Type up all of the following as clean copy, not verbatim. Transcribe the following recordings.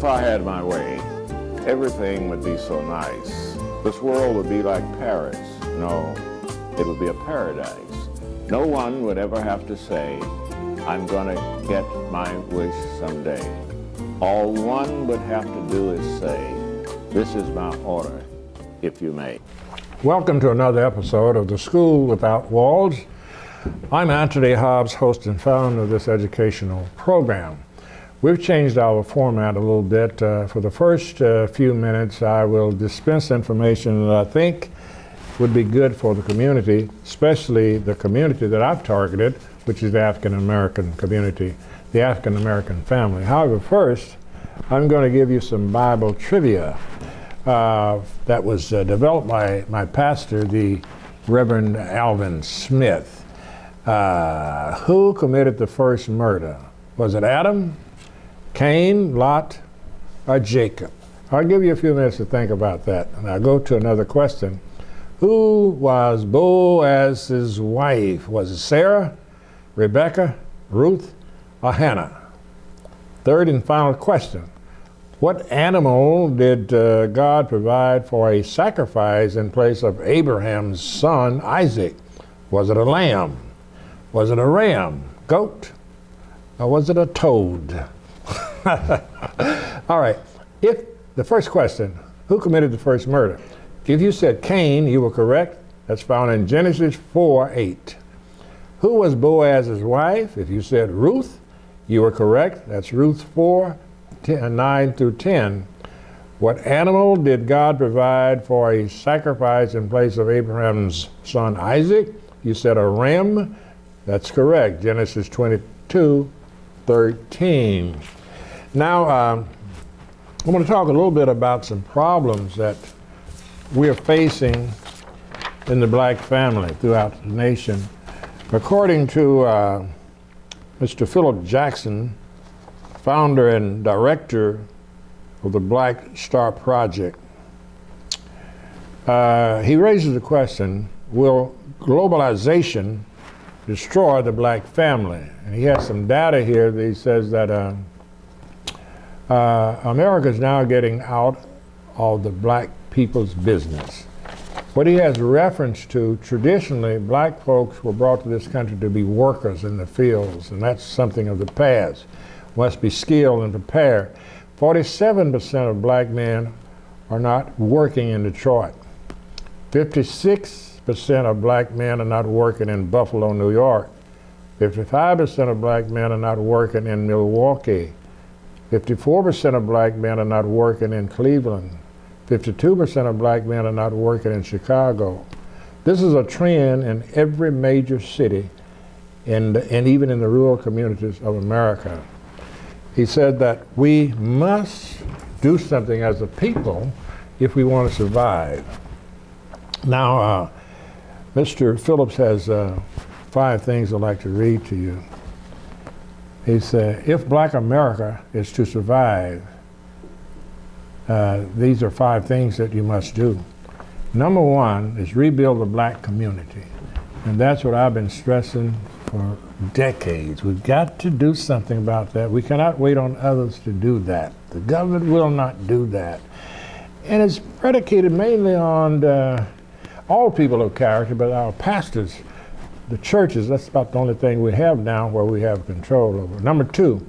If I had my way, everything would be so nice. This world would be like Paris. No, it would be a paradise. No one would ever have to say, I'm gonna get my wish someday. All one would have to do is say, this is my order, if you may. Welcome to another episode of The School Without Walls. I'm Anthony Hobbs, host and founder of this educational program. We've changed our format a little bit. For the first few minutes, I will dispense information that I think would be good for the community, especially the community that I've targeted, which is the African American community, the African American family. However, first, I'm going to give you some Bible trivia that was developed by my pastor, the Reverend Alvin Smith. Who committed the first murder? Was it Adam, Cain, Lot, or Jacob? I'll give you a few minutes to think about that. And I'll go to another question. Who was Boaz's wife? Was it Sarah, Rebecca, Ruth, or Hannah? Third and final question. What animal did God provide for a sacrifice in place of Abraham's son, Isaac? Was it a lamb? Was it a ram, goat, or was it a toad? All right, if the first question, who committed the first murder? If you said Cain, you were correct. That's found in Genesis 4:8. Who was Boaz's wife? If you said Ruth, you were correct. That's Ruth 4:9 through 10. What animal did God provide for a sacrifice in place of Abraham's son Isaac? You said a ram. That's correct. Genesis 22:13. Now, I'm going to talk a little bit about some problems that we're facing in the black family throughout the nation. According to Mr. Philip Jackson, founder and director of the Black Star Project, he raises the question, will globalization destroy the black family? And he has some data here that he says that America is now getting out of the black people's business. What he has reference to, traditionally, black folks were brought to this country to be workers in the fields, and that's something of the past. Must be skilled and prepared. 47% of black men are not working in Detroit. 56% of black men are not working in Buffalo, New York. 55% of black men are not working in Milwaukee. 54% of black men are not working in Cleveland. 52% of black men are not working in Chicago. This is a trend in every major city and even in the rural communities of America. He said that we must do something as a people if we want to survive. Now, Mr. Phillips has 5 things I'd like to read to you. He said, if black America is to survive, these are 5 things that you must do. Number 1 is rebuild the black community. And that's what I've been stressing for decades. We've got to do something about that. We cannot wait on others to do that. The government will not do that. And it's predicated mainly on all people of character, but our pastors, the churches, that's about the only thing we have now where we have control over. Number 2,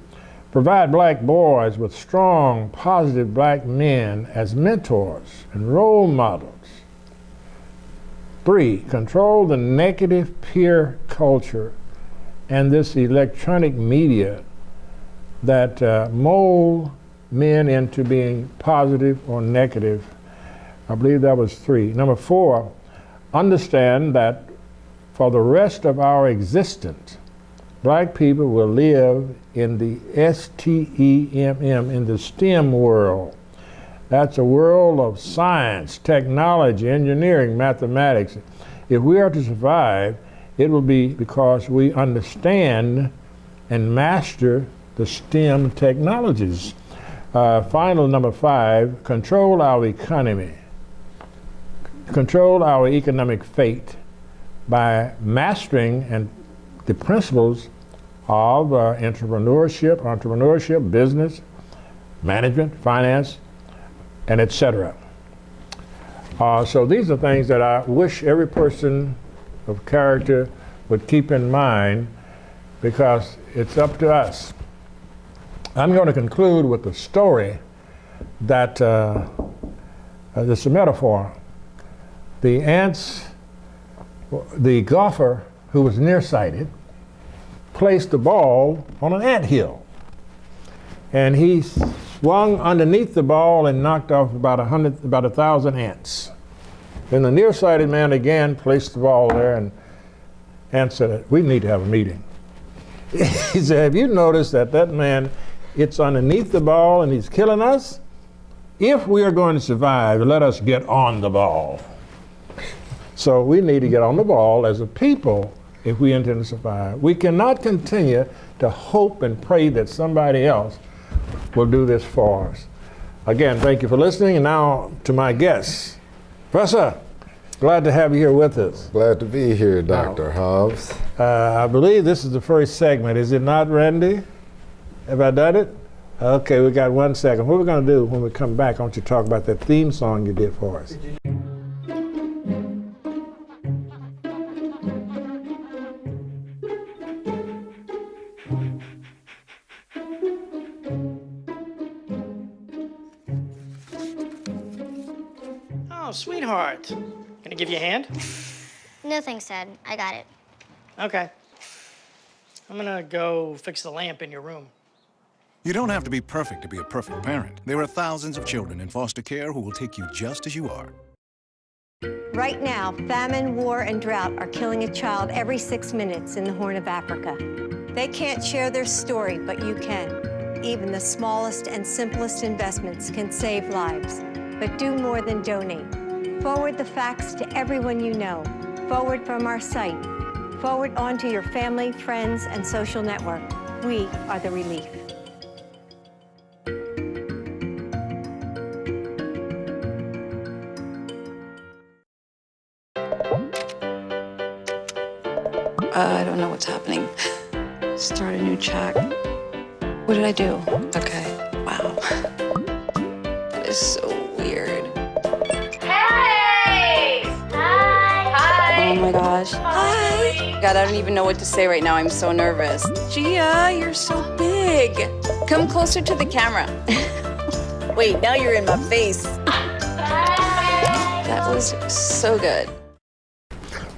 provide black boys with strong, positive black men as mentors and role models. 3, control the negative peer culture and this electronic media that mold men into being positive or negative. I believe that was 3. Number 4, understand that for the rest of our existence, black people will live in the STEM, in the STEM world. That's a world of science, technology, engineering, mathematics. If we are to survive, it will be because we understand and master the STEM technologies. Final number 5, control our economy. Control our economic fate by mastering and the principles of entrepreneurship, business, management, finance, and etc. So these are things that I wish every person of character would keep in mind, because it's up to us. I'm going to conclude with a story that it's a metaphor. The golfer who was nearsighted placed the ball on an anthill, and he swung underneath the ball and knocked off about 1,000 ants. Then the nearsighted man again placed the ball there, and ant said, "We need to have a meeting." He said, "Have you noticed that man, it's underneath the ball and he's killing us? If we are going to survive, let us get on the ball." So we need to get on the ball as a people if we intend to survive. We cannot continue to hope and pray that somebody else will do this for us. Again, thank you for listening. And now to my guests. Professor, glad to have you here with us. Glad to be here, Dr. Hobbs. I believe this is the first segment. Is it not, Randy? Have I done it? Okay, we got 1 second. What we're going to do when we come back, I want you to talk about that theme song you did for us. Oh, sweetheart. Gonna give you a hand? No thanks, Dad. I got it. Okay. I'm gonna go fix the lamp in your room. You don't have to be perfect to be a perfect parent. There are thousands of children in foster care who will take you just as you are. Right now, famine, war, and drought are killing a child every 6 minutes in the Horn of Africa. They can't share their story, but you can. Even the smallest and simplest investments can save lives. But do more than donate. Forward the facts to everyone you know. Forward from our site. Forward onto your family, friends, and social network. We are the relief. I don't know what's happening. Start a new chat. What did I do? Okay. Wow. That is so weird. Hey! Hi! Oh my gosh. Hi! God, I don't even know what to say right now. I'm so nervous. Gia, you're so big. Come closer to the camera. Wait, now you're in my face. That was so good.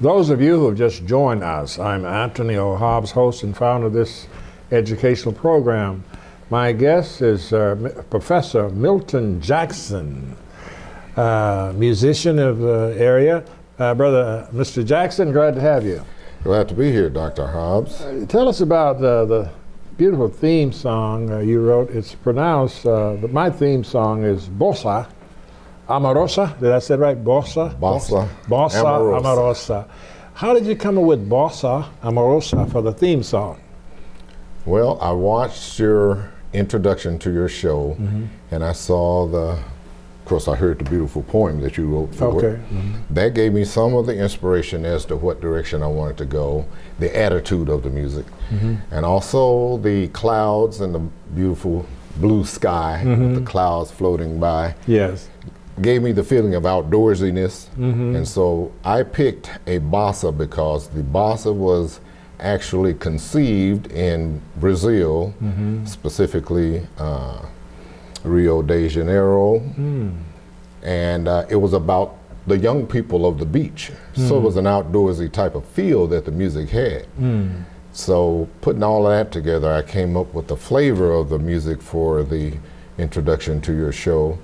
Those of you who have just joined us, I'm Anthony O. Hobbs, host and founder of this educational program. My guest is Professor Milton Jackson, musician of the area. Brother, Mr. Jackson, glad to have you. Glad to be here, Dr. Hobbs. Tell us about the beautiful theme song you wrote. It's pronounced, my theme song is Bossa Amorosa. Did I say it right? Bossa? Bossa Amorosa. How did you come up with Bossa Amorosa for the theme song? Well, I watched your introduction to your show, and I saw of course, I heard the beautiful poem that you wrote for it. That gave me some of the inspiration as to what direction I wanted to go, the attitude of the music, and also the clouds and the beautiful blue sky, with the clouds floating by. Yes. Gave me the feeling of outdoorsiness, and so I picked a bossa because the bossa was actually conceived in Brazil, specifically Rio de Janeiro, and it was about the young people of the beach. So it was an outdoorsy type of feel that the music had. So putting all of that together, I came up with the flavor of the music for the introduction to your show.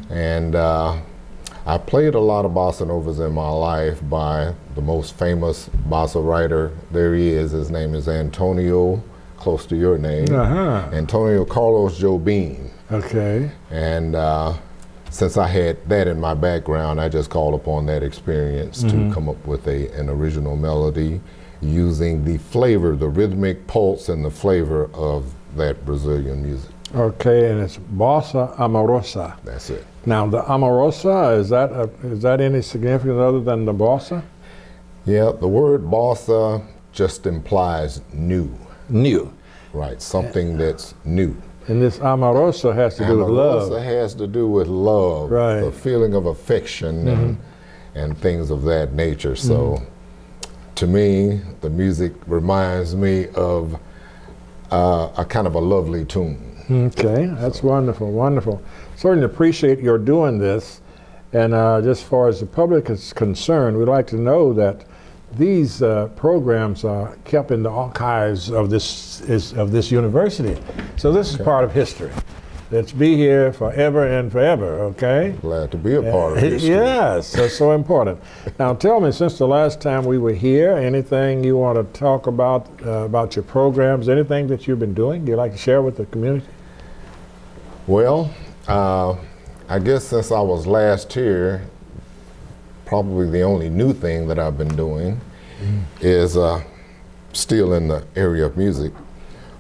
And I played a lot of bossa novas in my life by the most famous bossa writer there is. His name is Antonio, close to your name, Antonio Carlos Jobim. Okay. And since I had that in my background, I just called upon that experience to come up with an original melody using the flavor, the rhythmic pulse and the flavor of that Brazilian music. Okay, and it's Bossa Amorosa. That's it. Now, the Amorosa, is that any significance other than the bossa? Yeah, the word bossa just implies new. New. Right, something that's new. And this amorosa has to do with love. Amorosa has to do with love, Right. the feeling of affection and things of that nature. So to me, the music reminds me of a kind of a lovely tune. Okay, that's wonderful, wonderful. Certainly appreciate your doing this. And just as far as the public is concerned, we'd like to know that these programs are kept in the archives of this university. So this is part of history. Let's be here forever and forever, okay? Glad to be a part of history. Yes, that's so important. Now tell me, since the last time we were here, anything you want to talk about your programs, anything that you've been doing you'd like to share with the community? Well, I guess since I was last here, probably the only new thing that I've been doing is still in the area of music.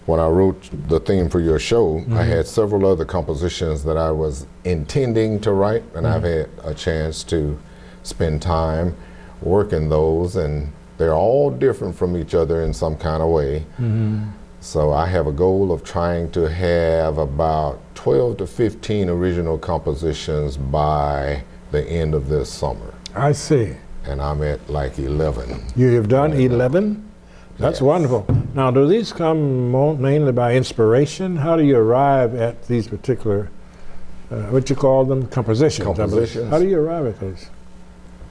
When I wrote the theme for your show, I had several other compositions that I was intending to write, and I've had a chance to spend time working those, and they're all different from each other in some kind of way. So I have a goal of trying to have about 12 to 15 original compositions by the end of this summer. I see. And I'm at like 11. You have done 11? That's Yes. wonderful. Now, do these come mainly by inspiration? How do you arrive at these particular, what you call them, compositions? I believe. Compositions. How do you arrive at those?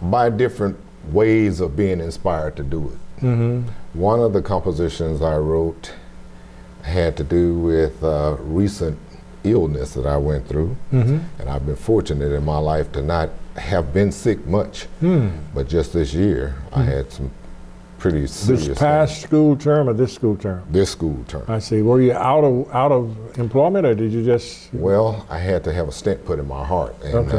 By different ways of being inspired to do it. One of the compositions I wrote had to do with recent illness that I went through. And I've been fortunate in my life to not have been sick much. But just this year, I had some pretty serious This past school term or this school term? This school term. I see. Were you out of employment, or did you just? Well, I had to have a stent put in my heart, and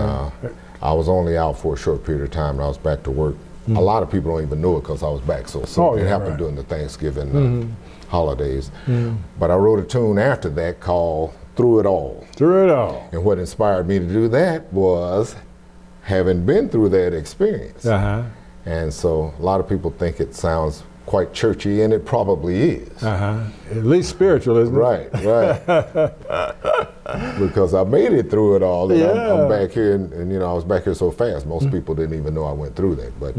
I was only out for a short period of time, and I was back to work. A lot of people don't even know it because I was back so soon. Oh, yeah, it happened right. during the Thanksgiving holidays. But I wrote a tune after that called Through It All. Through it all. And what inspired me to do that was having been through that experience. And so a lot of people think it sounds quite churchy, and it probably is. At least spiritual, isn't it? Right, right. Because I made it through it all, and I'm back here, and you know, I was back here so fast, most people didn't even know I went through that. But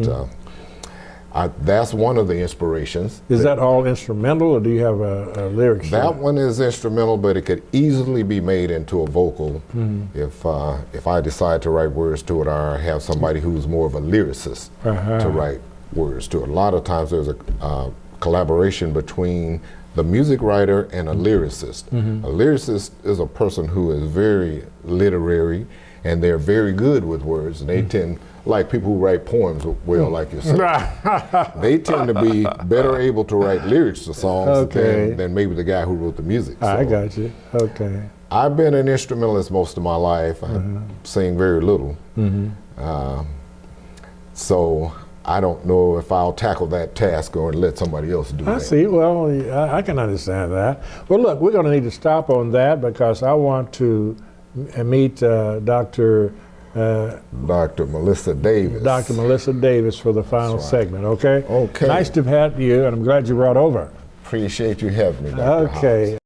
that's one of the inspirations. Is that all instrumental, or do you have a lyrics? That one is instrumental, but it could easily be made into a vocal if I decide to write words to it, or have somebody who's more of a lyricist to write words to it. A lot of times there's a collaboration between the music writer and a lyricist. A lyricist is a person who is very literary, and they're very good with words, and they tend, like people who write poems well, like yourself, they tend to be better able to write lyrics to songs than maybe the guy who wrote the music. So I got you. Okay. I've been an instrumentalist most of my life. I sing very little. So I don't know if I'll tackle that task or let somebody else do that. I see. Well, I can understand that. Well, look, we're going to need to stop on that because I want to meet Dr. Melissa Davis. Dr. Melissa Davis for the final segment, okay? Okay. Nice to have you, and I'm glad you brought over. Appreciate you having me, Dr. Okay. Hobbs.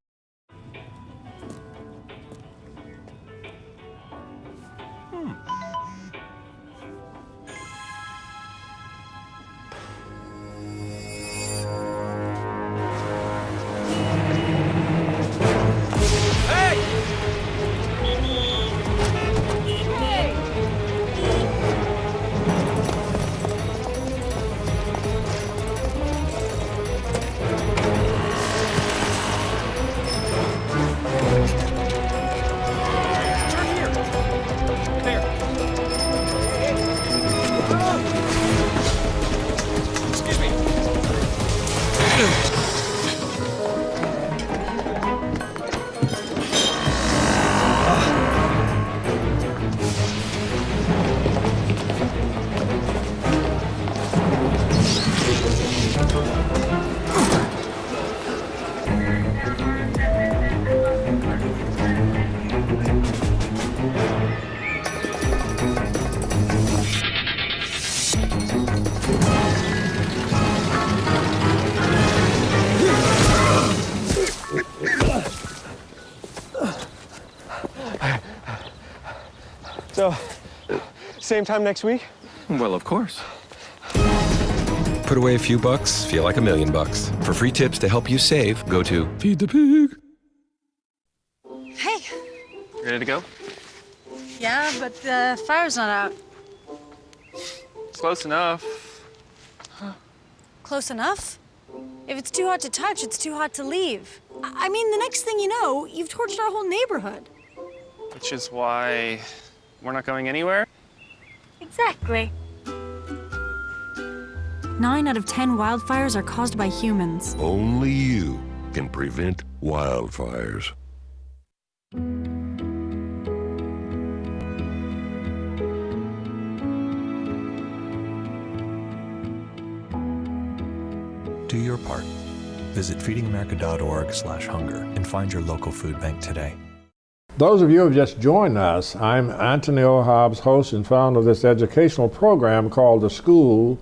So, same time next week? Well, of course. Put away a few bucks, feel like $1 million. For free tips to help you save, go to Feed the Pig. Hey. Ready to go? Yeah, but the fire's not out. Close enough. Close enough? If it's too hot to touch, it's too hot to leave. I mean, the next thing you know, you've torched our whole neighborhood. Which is why we're not going anywhere? Exactly. 9 out of 10 wildfires are caused by humans. Only you can prevent wildfires. Do your part. Visit feedingamerica.org/hunger and find your local food bank today. Those of you who have just joined us, I'm Anthony O. Hobbs, host and founder of this educational program called The School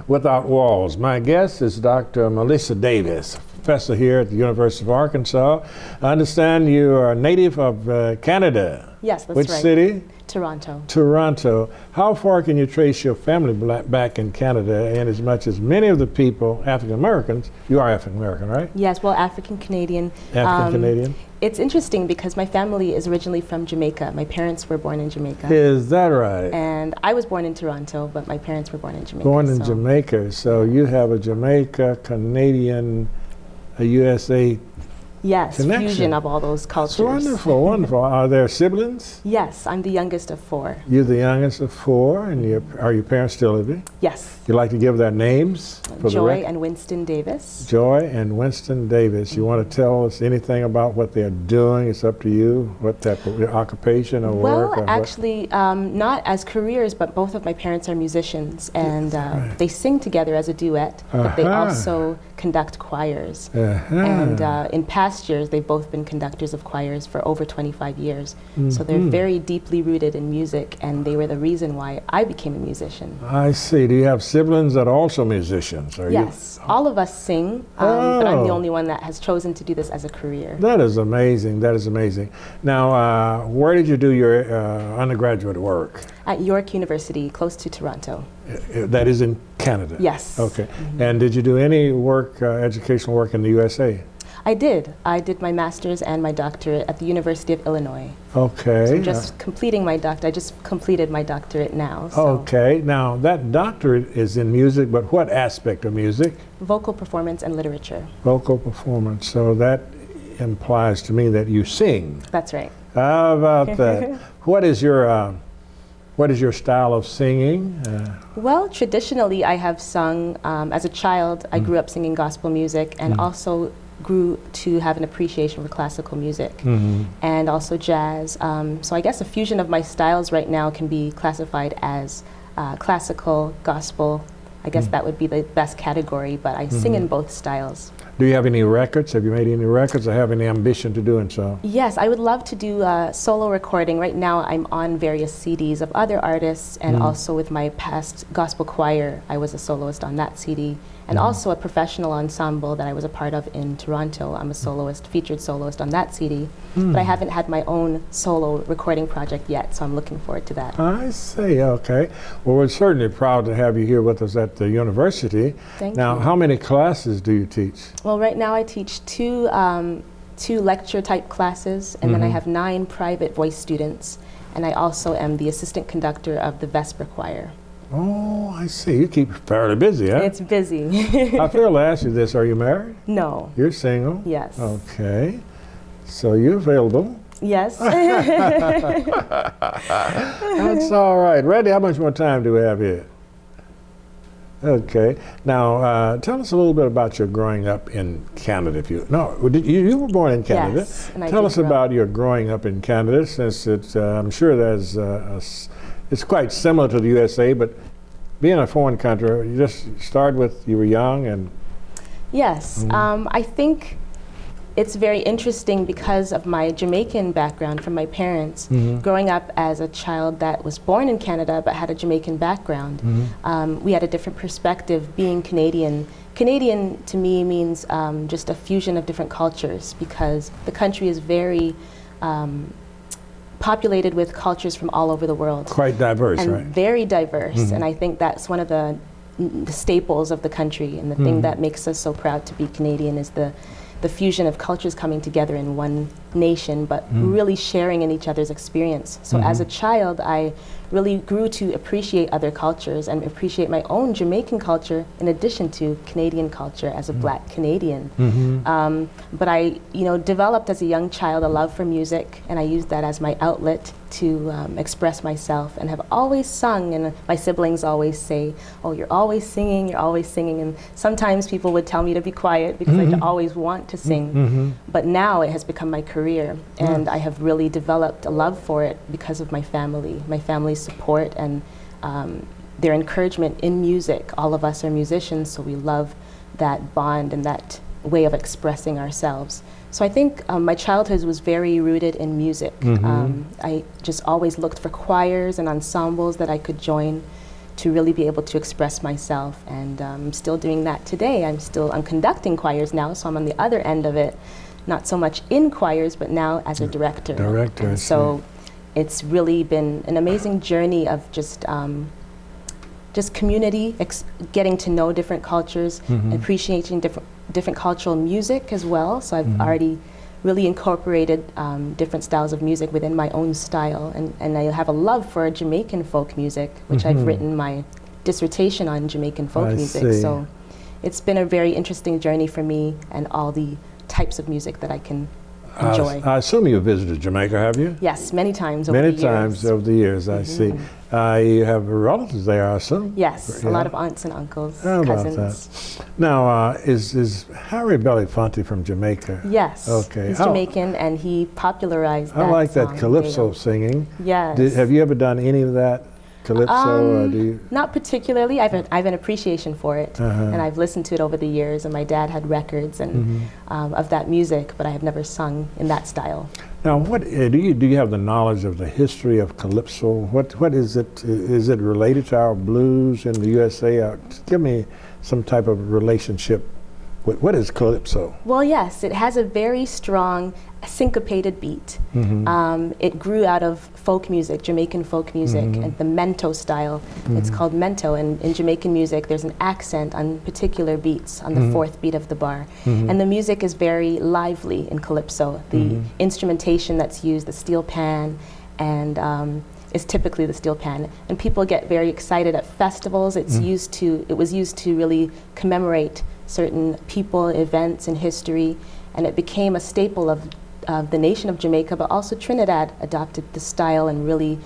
Without Walls. My guest is Dr. Melissa Davis, professor here at the University of Arkansas. I understand you are a native of Canada. Yes, that's Which right. city? Toronto. Toronto. How far can you trace your family back in Canada, in as much as many of the people, African Americans, you are African American, right? Yes, well, African Canadian. African Canadian. It's interesting because my family is originally from Jamaica. My parents were born in Jamaica. Is that right? And I was born in Toronto, but my parents were born in Jamaica. Born in Jamaica. So you have a Jamaica, Canadian, a USA Yes, connection. fusion of all those cultures. That's wonderful, wonderful. Are there siblings? Yes, I'm the youngest of 4. You're the youngest of 4, and are your parents still living? Yes. You like to give their names for the Joy record? and Winston Davis. Joy and Winston Davis. You want to tell us anything about what they're doing? It's up to you. What type of occupation or work? Well, actually, not as careers, but both of my parents are musicians, and they sing together as a duet, but they also conduct choirs. And in past years, they've both been conductors of choirs for over 25 years. So they're very deeply rooted in music, and they were the reason why I became a musician. I see. Do you have siblings that are also musicians? Yes, all of us sing, but I'm the only one that has chosen to do this as a career. That is amazing. That is amazing. Now, where did you do your undergraduate work? At York University, close to Toronto. That is in Canada? Yes. Okay. And did you do any work, educational work in the USA? I did. I did my master's and my doctorate at the University of Illinois. Okay. So just completing my doctorate. I just completed my doctorate now. So. Okay. Now, that doctorate is in music, but what aspect of music? Vocal performance and literature. Vocal performance. So that implies to me that you sing. That's right. How about that? What is your style of singing? Well, traditionally, I have sung as a child. I grew up singing gospel music and also grew to have an appreciation for classical music and also jazz. So I guess a fusion of my styles right now can be classified as classical, gospel. I guess that would be the best category, but I sing in both styles. Do you have any records? Have you made any records or have any ambition to doing so? Yes, I would love to do solo recording. Right now I'm on various CDs of other artists, and also with my past gospel choir, I was a soloist on that CD. And also a professional ensemble that I was a part of in Toronto. I'm a soloist, featured soloist on that CD. But I haven't had my own solo recording project yet, so I'm looking forward to that. I see, okay. Well, we're certainly proud to have you here with us at the university. Thank now, you. how many classes do you teach? Well, right now I teach two lecture type classes, and then I have 9 private voice students. And I also am the assistant conductor of the Vesper Choir. Oh, I see. You keep fairly busy, huh? It's busy. I failed to ask you this. Are you married? No. You're single? Yes. Okay. So you're available? Yes. That's all right. Randy, how much more time do we have here? Okay. Now, tell us a little bit about your growing up in Canada. You were born in Canada. Yes, and I tell did us grow about your growing up in Canada, since it's, I'm sure there's it's quite similar to the USA, but being a foreign country, you just started with, you were young and... Yes, I think it's very interesting because of my Jamaican background from my parents. Growing up as a child that was born in Canada but had a Jamaican background, we had a different perspective being Canadian. Canadian to me means just a fusion of different cultures because the country is very populated with cultures from all over the world. Quite diverse, and right? Very diverse, and I think that's one of the staples of the country, and the thing that makes us so proud to be Canadian is the fusion of cultures coming together in one nation, but really sharing in each other's experience. So as a child, I really grew to appreciate other cultures and appreciate my own Jamaican culture in addition to Canadian culture as a Black Canadian. But I, developed as a young child a love for music, and I used that as my outlet to express myself, and have always sung. And my siblings always say, "Oh, you're always singing, you're always singing." And sometimes people would tell me to be quiet because I always want to sing. But now it has become my career, and I have really developed a love for it because of my family's support and their encouragement in music. All of us are musicians, so we love that bond and that way of expressing ourselves. So I think my childhood was very rooted in music. I just always looked for choirs and ensembles that I could join to really be able to express myself, and I'm still doing that today. I'm conducting choirs now, so I'm on the other end of it, not so much in choirs, but now as a director. And so it's really been an amazing journey of just community, getting to know different cultures, appreciating different cultural music as well. So I've already really incorporated different styles of music within my own style, and I have a love for Jamaican folk music, which I've written my dissertation on Jamaican folk music. So it's been a very interesting journey for me, and all the types of music that I can enjoy. I assume you visited Jamaica, have you? Yes, many times over the years. Many times over the years, I see. You have relatives there, I assume? Yes, a lot of aunts and uncles, How cousins. about that? Now, is Harry Belafonte from Jamaica? Yes, okay. He's Jamaican, and he popularized that I like song, that calypso singing. Yes. Have you ever done any of that? Calypso, or do you? Not particularly. I have an appreciation for it, and I've listened to it over the years. And my dad had records and of that music, but I have never sung in that style. Now, what do you have the knowledge of the history of calypso? What is it? Is it related to our blues in the USA? Give me some type of relationship. What is calypso? Well, yes, it has a very strong syncopated beat. It grew out of folk music, Jamaican folk music, and the mento style. It's called mento, and in Jamaican music there's an accent on particular beats on the fourth beat of the bar. And the music is very lively in calypso. The instrumentation that's used, the steel pan, and is typically the steel pan, and people get very excited at festivals. It was used to really commemorate certain people, events, and history, and it became a staple of the nation of Jamaica, but also Trinidad adopted the style and really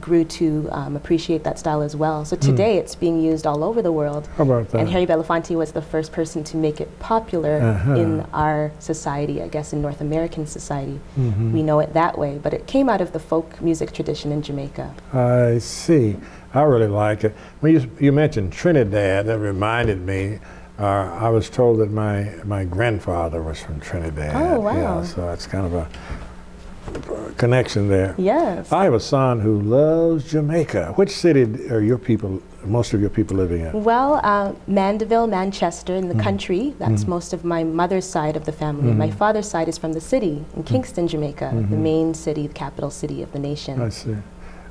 grew to appreciate that style as well. So today it's being used all over the world. How about that? And Harry Belafonte was the first person to make it popular in our society, I guess in North American society. We know it that way, but it came out of the folk music tradition in Jamaica. I see. I really like it. When you mentioned Trinidad, that reminded me. I was told that my grandfather was from Trinidad. Oh, wow. Yeah, so it's kind of a connection there. Yes. I have a son who loves Jamaica. Which city are most of your people living in? Well, Mandeville, Manchester, in the country. That's most of my mother's side of the family. My father's side is from the city, in Kingston, Jamaica, the main city, the capital city of the nation. I see.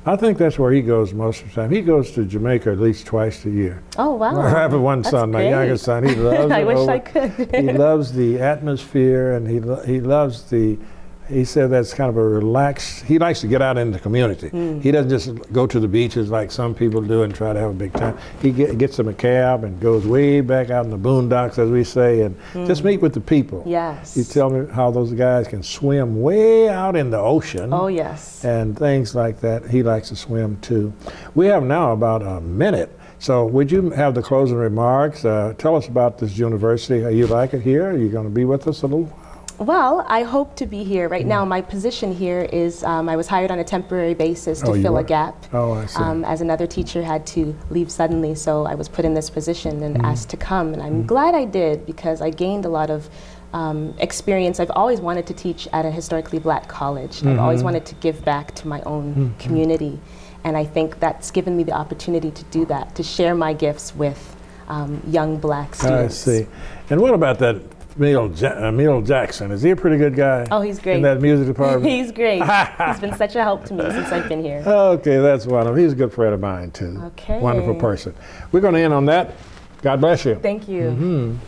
I think that's where he goes most of the time. He goes to Jamaica at least twice a year. Oh, wow. I have one son, my youngest son. He loves it. I wish I could. He loves the atmosphere, and he loves the. He said that's kind of a relaxed. He likes to get out in the community. He doesn't just go to the beaches like some people do and try to have a big time. He gets in a cab and goes way back out in the boondocks, as we say, and just meet with the people. Yes. You tell me how those guys can swim way out in the ocean. Oh, yes. And things like that. He likes to swim too. We have now about a minute. So would you have the closing remarks? Tell us about this university. You like it here? Are you going to be with us a little while? Well, I hope to be here. Right now, my position here is I was hired on a temporary basis to fill a gap. Oh, I see. As another teacher had to leave suddenly, so I was put in this position and asked to come. And I'm glad I did, because I gained a lot of experience. I've always wanted to teach at a historically Black college. I've always wanted to give back to my own community. And I think that's given me the opportunity to do that, to share my gifts with young Black students. I see. And what about that Emil Jackson. Is he a pretty good guy? Oh, he's great. In that music department? He's great. He's been such a help to me since I've been here. Okay, that's wonderful. He's a good friend of mine, too. Okay. Wonderful person. We're going to end on that. God bless you. Thank you.